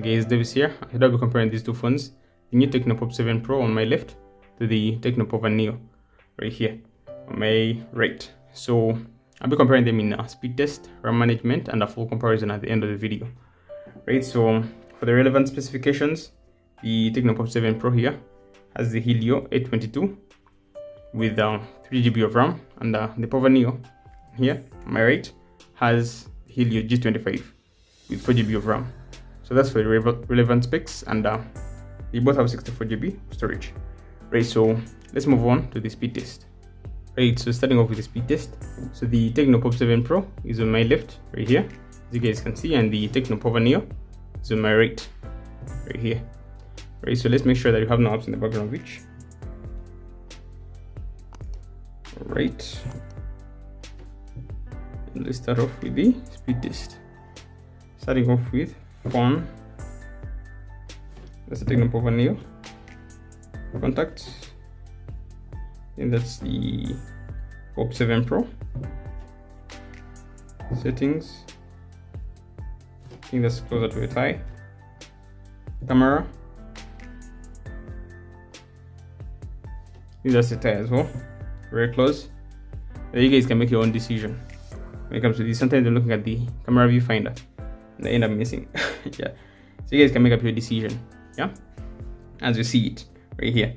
Guys, Davis here. I'll be comparing these two phones, the new Tecno Pop 7 Pro on my left to the Tecno Pova Neo right here on my right. So I'll be comparing them in a speed test, RAM management, and a full comparison at the end of the video. Right, so for the relevant specifications, the Tecno Pop 7 Pro here has the Helio 822 with 3GB of RAM, and the Pova Neo here on my right has Helio G25 with 4GB of RAM. So that's for the relevant specs, and they both have 64GB storage. Right, so let's move on to the speed test. Right, so starting off with the speed test. So the Tecno Pop 7 Pro is on my left, right here, as you guys can see, and the Tecno Pova Neo is on my right here. Right, so let's make sure that you have no apps in the background of each. Right, let's start off with the speed test. Starting off with phone, that's the Tecno Pova Neo. Contacts, and that's the Pop 7 Pro. Settings, I think that's closer to a tie. Camera, I think that's a tie as well, very close. Now you guys can make your own decision when it comes to this. Sometimes I'm looking at the camera viewfinder and I end up missing. Yeah, so you guys can make up your decision, yeah, as you see it right here.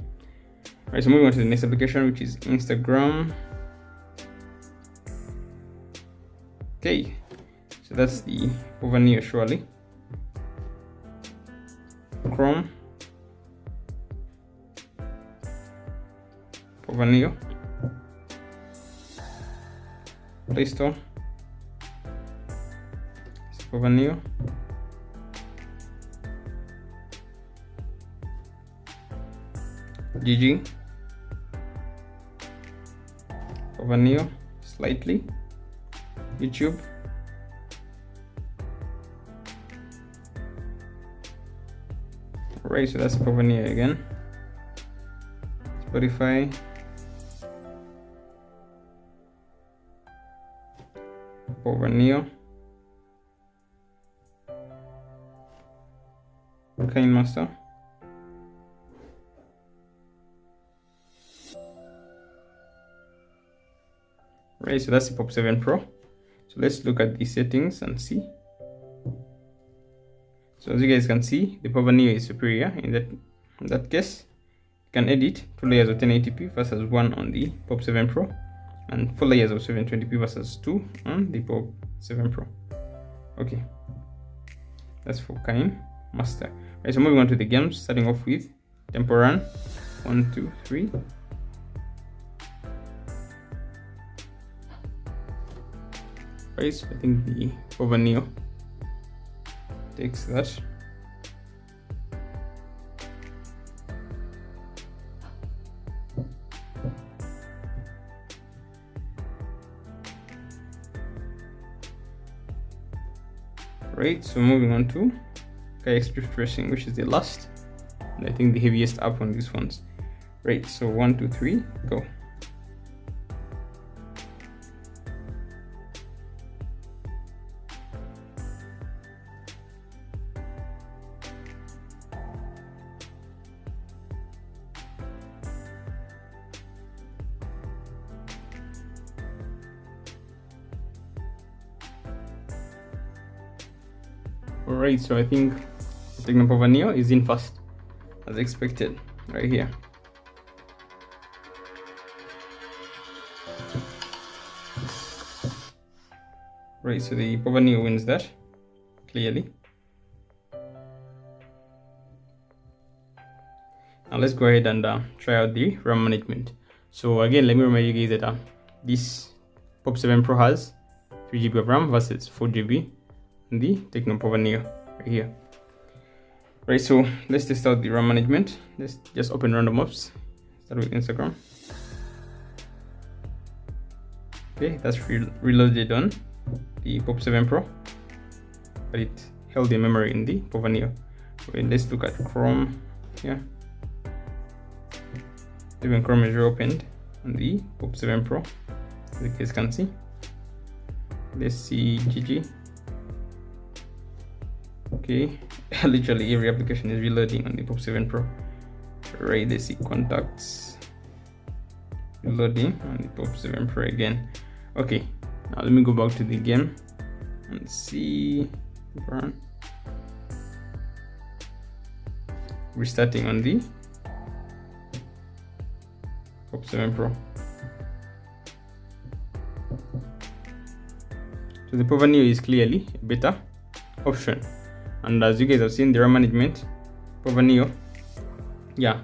Right, so moving on to the next application, which is Instagram. Okay, so that's the Pova Neo surely. Chrome, Pova Neo. Play Store, Pova Neo. GG, Pova Neo, slightly. YouTube, right, so that's Pova Neo again. Spotify, Pova Neo. KineMaster, right, so that's the Pop 7 Pro. So let's look at the settings and see. So as you guys can see, the Pova Neo is superior in that case. You can edit 2 layers of 1080p versus 1 on the Pop 7 Pro, and 4 layers of 720p versus 2 on the Pop 7 Pro. Okay, that's for KineMaster. Right, so moving on to the games, starting off with Temple Run 1, 2, 3. Right, so I think the Pova Neo takes that. Right, so moving on to Kayak Drift Racing, which is the last, and I think the heaviest app on these ones. Right, so 1, 2, 3, go. Alright, so I think the Tecno Pova Neo is in fast, as expected, right here. Right, so the Pova Neo wins that, clearly. Now let's go ahead and try out the RAM management. So again, let me remind you guys that this Pop 7 Pro has 3GB of RAM versus 4GB on the Tecno Pova Neo right here. Right, so let's test out the RAM management. Let's just open random apps. Start with Instagram. Okay, that's reloaded on the Pop 7 Pro, but it held the memory in the Pova Neo. Okay, let's look at Chrome here. Even Chrome is reopened on the Pop 7 Pro, as you guys can see. Let's see GG. Okay, literally every application is reloading on the Pop 7 Pro. Right, they see contacts reloading on the Pop 7 Pro again. Okay, now let me go back to the game and see. Restarting on the Pop 7 Pro. So the pova Neo is clearly a better option, and as you guys have seen, the RAM management, pova Neo, yeah,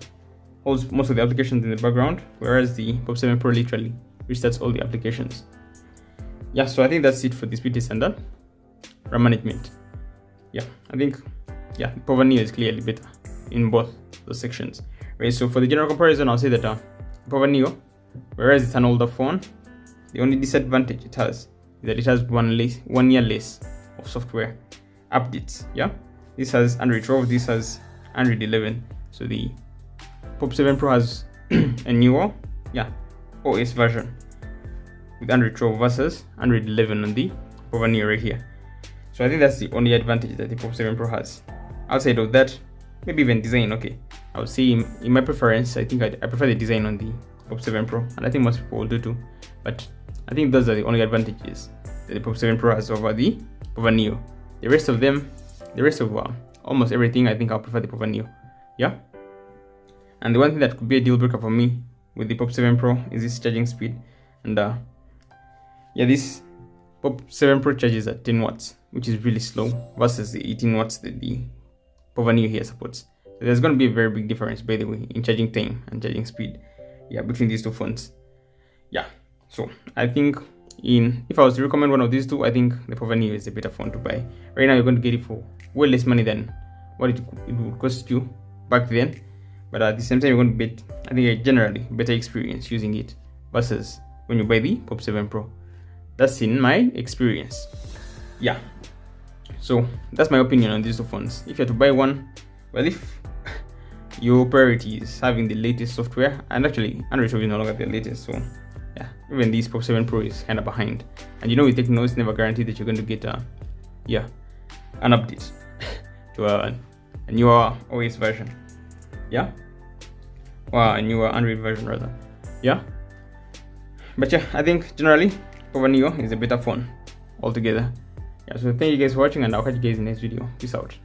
holds most of the applications in the background, whereas the Pop 7 Pro literally restarts all the applications. Yeah, so I think that's it for the speed test and the RAM management. Yeah, I think, yeah, the pova Neo is clearly better in both those sections, right? So for the general comparison, I'll say that pova Neo, whereas it's an older phone, the only disadvantage it has is that it has 1 year less of software updates. Yeah, this has Android 12, this has Android 11. So the Pop 7 Pro has a newer, yeah, OS version with Android 12 versus Android 11 on the pova Neo right here. So I think that's the only advantage that the Pop 7 Pro has. Outside of that, maybe even design. Okay, I would say in my preference, I think I prefer the design on the Pop 7 Pro, and I think most people will do too. But I think those are the only advantages that the Pop 7 Pro has over the pova Neo. The rest of almost everything, I think I'll prefer the pova Neo. Yeah. And the one thing that could be a deal breaker for me with the Pop 7 Pro is this charging speed. And yeah, this Pop 7 Pro charges at 10 watts, which is really slow, versus the 18 watts that the pova Neo here supports. So there's going to be a very big difference, by the way, in charging time and charging speed, yeah, between these two phones. Yeah, so I think if I was to recommend one of these two, I think the pova Neo is a better phone to buy. Right now, you're going to get it for way less money than what it would cost you back then. But at the same time, you're going to get, I think, a generally better experience using it versus when you buy the Pop 7 Pro. That's in my experience. Yeah. So that's my opinion on these two phones. If you have to buy one, well, if your priority is having the latest software, and actually Android 12 is no longer the latest, so yeah, even this Pop 7 Pro is kind of behind. And you know, with Tecno, it's never guaranteed that you're going to get an update to a newer OS version. Yeah, or a newer Android version rather. Yeah, but yeah, I think generally pova Neo is a better phone altogether. Yeah, so thank you guys for watching, and I'll catch you guys in the next video. Peace out.